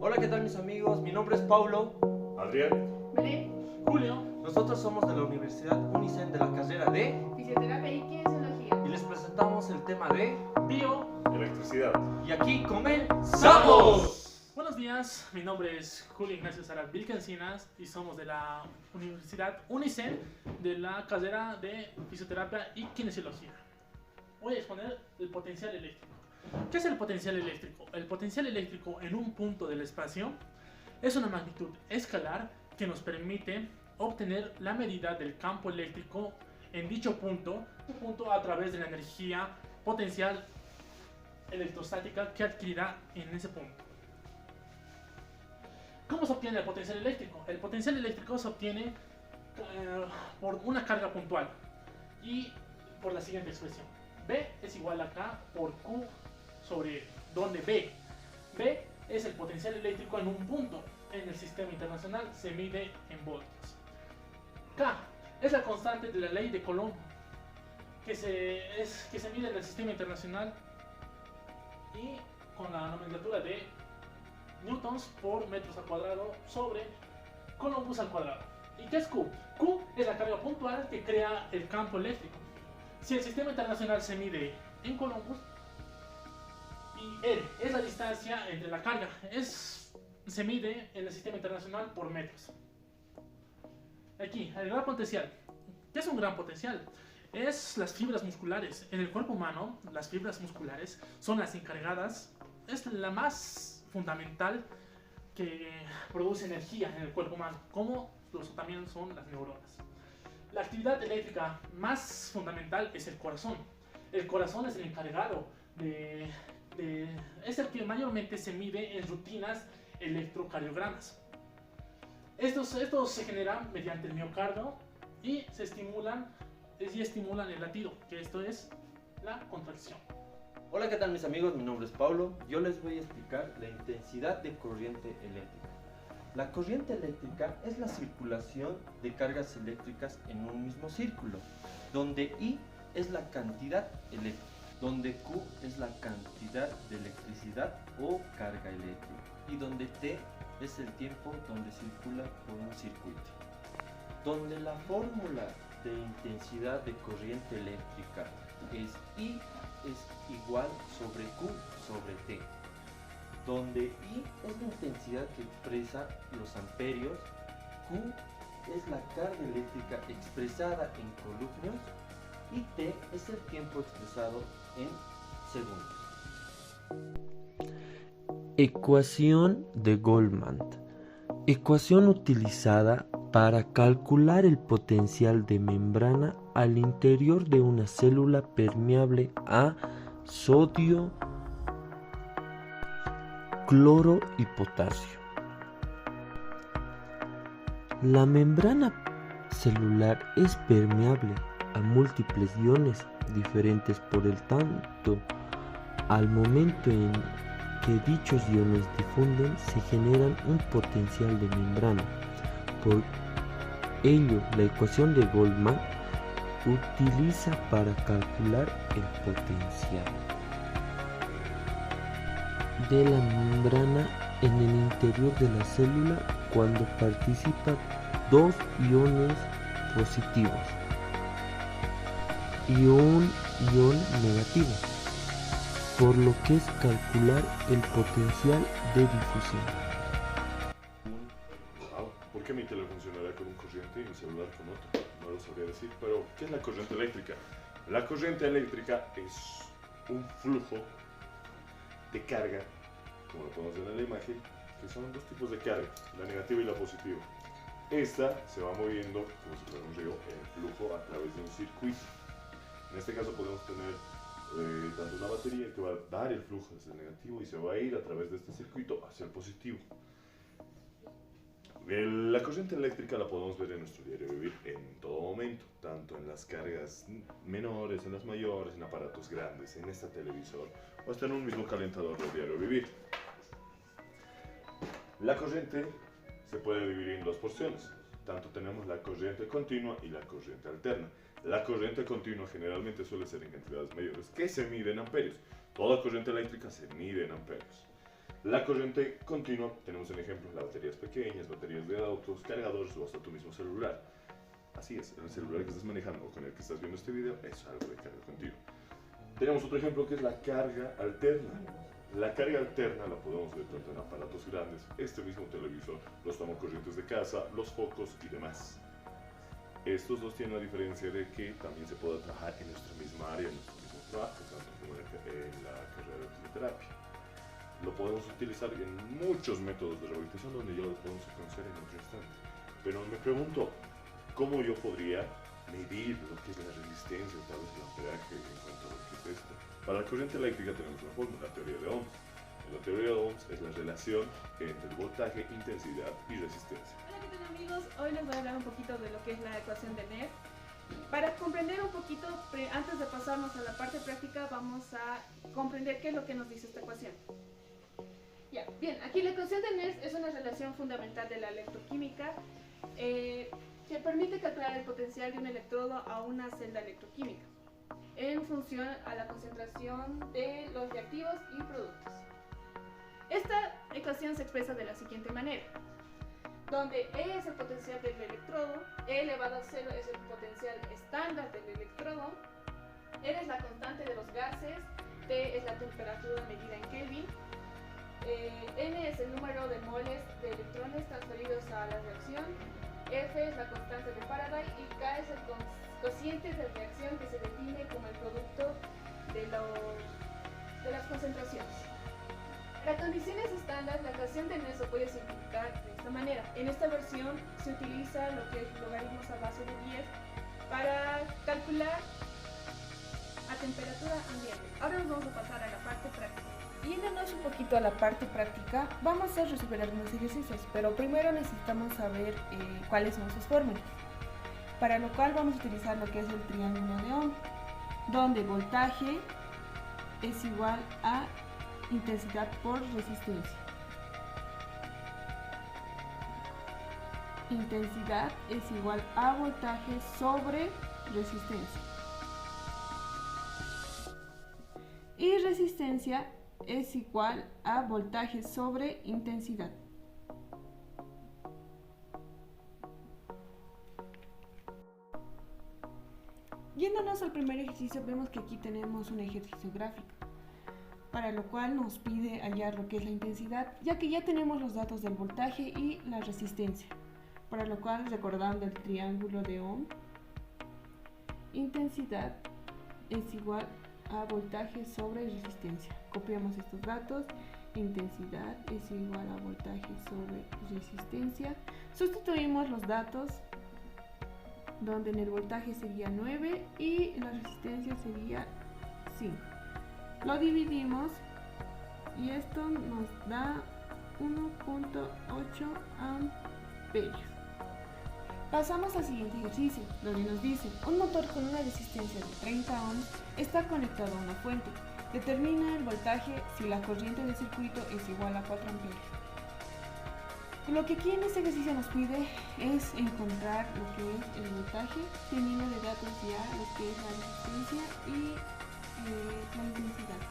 Hola, ¿qué tal mis amigos? Mi nombre es Paulo. Adrián. Belén, Julio. Nosotros somos de la Universidad UNICEN de la carrera de... fisioterapia y kinesiología. Y les presentamos el tema de... Electricidad. Y aquí comenzamos. Buenos días, mi nombre es Julio Ignacio Sarat Vilcancinas y somos de la Universidad UNICEN de la carrera de fisioterapia y kinesiología. Voy a exponer el potencial eléctrico. ¿Qué es el potencial eléctrico? El potencial eléctrico en un punto del espacio es una magnitud escalar que nos permite obtener la medida del campo eléctrico en dicho punto a través de la energía potencial electrostática que adquirirá en ese punto. ¿Cómo se obtiene el potencial eléctrico? El potencial eléctrico se obtiene por una carga puntual y por la siguiente expresión. B es igual a K por Q sobre donde B. B es el potencial eléctrico en un punto. En el sistema internacional se mide en voltios. K es la constante de la ley de Coulomb que se mide en el sistema internacional y con la nomenclatura de newtons por metros al cuadrado sobre Columbus al cuadrado. ¿Y qué es Q? Q es la carga puntual que crea el campo eléctrico. Si el sistema internacional se mide en Columbus y R es la distancia entre la carga, se mide en el sistema internacional por metros. Aquí, el gran potencial. ¿Qué es un gran potencial? Es las fibras musculares. En el cuerpo humano, las fibras musculares son las encargadas, es la más fundamental que produce energía en el cuerpo humano, como también son las neuronas. La actividad eléctrica más fundamental es el corazón. El corazón es el encargado es el que mayormente se mide en rutinas electrocardiogramas. Estos se generan mediante el miocardio y estimulan el latido, que esto es la contracción. Hola, ¿qué tal mis amigos? Mi nombre es Paulo. Yo les voy a explicar la intensidad de corriente eléctrica. La corriente eléctrica es la circulación de cargas eléctricas en un mismo círculo, donde I es la cantidad eléctrica, donde Q es la cantidad de electricidad o carga eléctrica y donde T es el tiempo donde circula por un circuito. Donde la fórmula de intensidad de corriente eléctrica es I es igual sobre Q sobre T, donde I es la intensidad que expresa los amperios, Q es la carga eléctrica expresada en columpios y T es el tiempo expresado en segundos. Ecuación de Goldman. Ecuación utilizada para calcular el potencial de membrana al interior de una célula permeable a sodio, cloro y potasio. La membrana celular es permeable a múltiples iones diferentes, por el tanto, al momento en que dichos iones difunden, se generan un potencial de membrana. Por ello, la ecuación de Goldman utiliza para calcular el potencial de la membrana en el interior de la célula cuando participan dos iones positivos y un ion negativo, por lo que es calcular el potencial de difusión. ¿Por qué mi tele funcionará con un corriente y mi celular con otro? No lo sabría decir, pero ¿qué es la corriente eléctrica? La corriente eléctrica es un flujo de carga, como lo podemos ver en la imagen, que son dos tipos de carga, la negativa y la positiva. Esta se va moviendo, como si fuera un río, en flujo a través de un circuito. En este caso podemos tener tanto una batería que va a dar el flujo hacia el negativo y se va a ir a través de este circuito hacia el positivo. La corriente eléctrica la podemos ver en nuestro diario vivir en todo momento, tanto en las cargas menores, en las mayores, en aparatos grandes, en este televisor o hasta en un mismo calentador del diario vivir. La corriente se puede dividir en dos porciones. Tanto tenemos la corriente continua y la corriente alterna. La corriente continua generalmente suele ser en cantidades mayores, que se mide en amperios. Toda corriente eléctrica se mide en amperios. La corriente continua, tenemos en ejemplo las baterías pequeñas, baterías de autos, cargadores o hasta tu mismo celular. Así es, el celular que estás manejando o con el que estás viendo este video es algo de carga continua. Tenemos otro ejemplo que es la carga alterna. La carga alterna la podemos ver tanto en aparatos grandes, este mismo televisor, los tomacorrientes de casa, los focos y demás. Estos dos tienen la diferencia de que también se puede trabajar en nuestra misma área, en nuestro mismo trabajo, tanto como en la carrera de fisioterapia. Lo podemos utilizar en muchos métodos de rehabilitación donde ya lo podemos conocer en otro instante. Pero me pregunto, ¿cómo yo podría medir lo que es la resistencia o tal vez el amperaje en cuanto a lo que es esto? Para la corriente eléctrica tenemos una fórmula, la teoría de Ohms. La teoría de Ohms es la relación entre el voltaje, intensidad y resistencia. Hola, ¿qué tal amigos? Hoy les voy a hablar un poquito de lo que es la ecuación de Nernst. Para comprender un poquito, antes de pasarnos a la parte práctica, vamos a comprender qué es lo que nos dice esta ecuación. Ya, bien, aquí la ecuación de Nernst es una relación fundamental de la electroquímica que permite calcular el potencial de un electrodo a una celda electroquímica en función a la concentración de los reactivos y productos. Esta ecuación se expresa de la siguiente manera, donde E es el potencial del electrodo, E elevado a 0 es el potencial estándar del electrodo, R es la constante de los gases, T es la temperatura medida en Kelvin, N es el número de moles de electrones transferidos a la reacción, F es la constante de Faraday y K es el cociente de reacción que se define como el producto de las concentraciones. Para condiciones estándar, la ecuación de Nernst se puede simplificar de esta manera. En esta versión se utiliza lo que es logaritmos a base de 10 para calcular a temperatura ambiente. Ahora nos vamos a pasar a la parte práctica. Yéndonos un poquito a la parte práctica, vamos a resolver algunos ejercicios, pero primero necesitamos saber cuáles son sus fórmulas. Para lo cual vamos a utilizar lo que es el triángulo de Ohm, donde voltaje es igual a intensidad por resistencia. Intensidad es igual a voltaje sobre resistencia. Y resistencia es igual a voltaje sobre intensidad. Yéndonos al primer ejercicio, vemos que aquí tenemos un ejercicio gráfico, para lo cual nos pide hallar lo que es la intensidad, ya que ya tenemos los datos del voltaje y la resistencia, para lo cual, recordando el triángulo de Ohm, intensidad es igual a voltaje sobre resistencia. Copiamos estos datos, intensidad es igual a voltaje sobre resistencia, sustituimos los datos donde en el voltaje sería 9 y la resistencia sería 5. Lo dividimos y esto nos da 1.8 amperios. Pasamos al siguiente ejercicio, donde nos dice, un motor con una resistencia de 30 ohms está conectado a una fuente. Determina el voltaje si la corriente del circuito es igual a 4 amperios. Lo que aquí en este ejercicio nos pide es encontrar lo que es el voltaje, teniendo de datos ya lo que es la resistencia y la intensidad.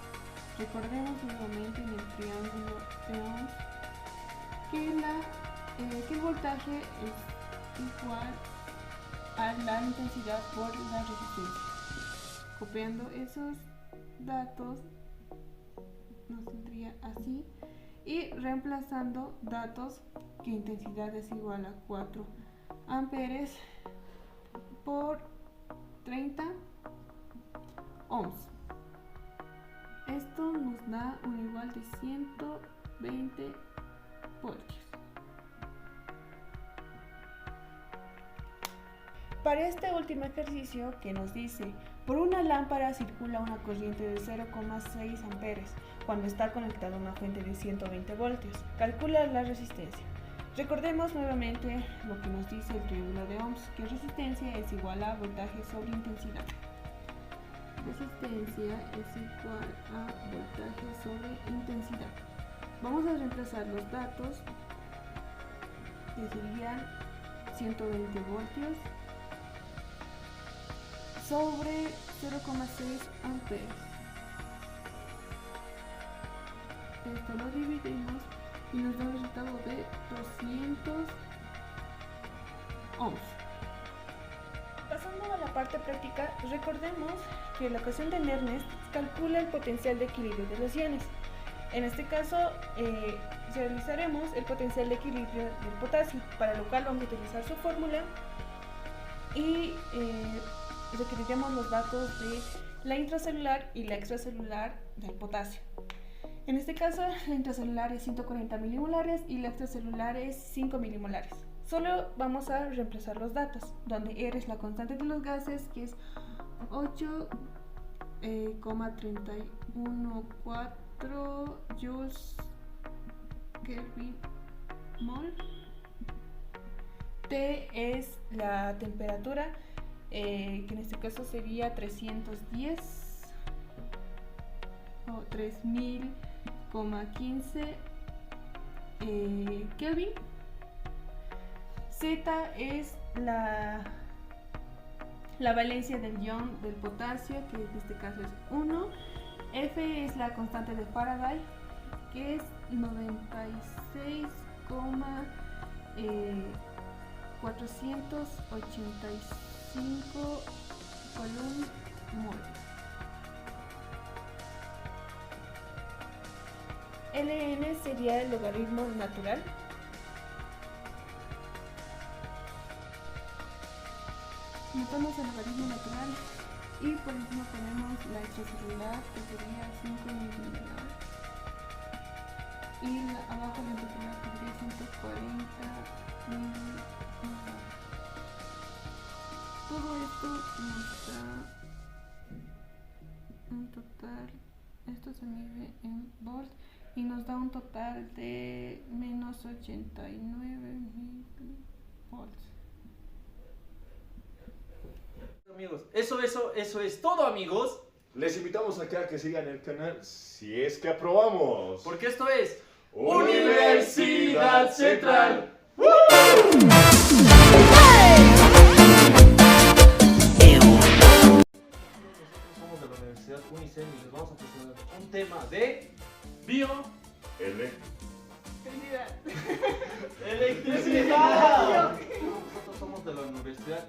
Recordemos nuevamente en el triángulo de Ohm que el voltaje es igual a la intensidad por la resistencia. Copiando esos datos nos tendría así y reemplazando datos que intensidad es igual a 4 amperes por 30 ohms. Esto nos da un igual de 120 voltios. Para este último ejercicio que nos dice, por una lámpara circula una corriente de 0,6 amperes cuando está conectada a una fuente de 120 voltios. Calcula la resistencia. Recordemos nuevamente lo que nos dice el triángulo de Ohms, que resistencia es igual a voltaje sobre intensidad. Resistencia es igual a voltaje sobre intensidad. Vamos a reemplazar los datos, que serían 120 voltios sobre 0,6 amperes. Esto lo dividimos y nos da un resultado de 200 ohms. Pasando a la parte práctica, recordemos que la ecuación de Nernst calcula el potencial de equilibrio de los iones. En este caso, realizaremos el potencial de equilibrio del potasio, para lo cual vamos a utilizar su fórmula y requeriremos los datos de la intracelular y la extracelular del potasio. En este caso, la intracelular es 140 milimolares y la extracelular es 5 milimolares. Solo vamos a reemplazar los datos, donde R es la constante de los gases, que es 8,314 joules Kelvin mol. T es la temperatura, que en este caso sería 310 o 3000,15 Kelvin. Z es la valencia del ion del potasio, que en este caso es 1. F es la constante de Faraday, que es 96,485 coulomb mol. Ln sería el logaritmo natural. Notamos el logaritmo natural y por encima ponemos la extracelular, que sería 5 milimolar, y abajo la intracelular, que sería 140 milimolar. Todo esto nos da un total, esto se mide en volts y nos da un total de menos 89 milivolts. Amigos, eso es todo, amigos. Les invitamos acá a que sigan el canal si es que aprobamos. Porque esto es Universidad Central. Nosotros somos de la Universidad Unicen y les vamos a presentar un tema de Bio. electricidad. Nosotros somos de la Universidad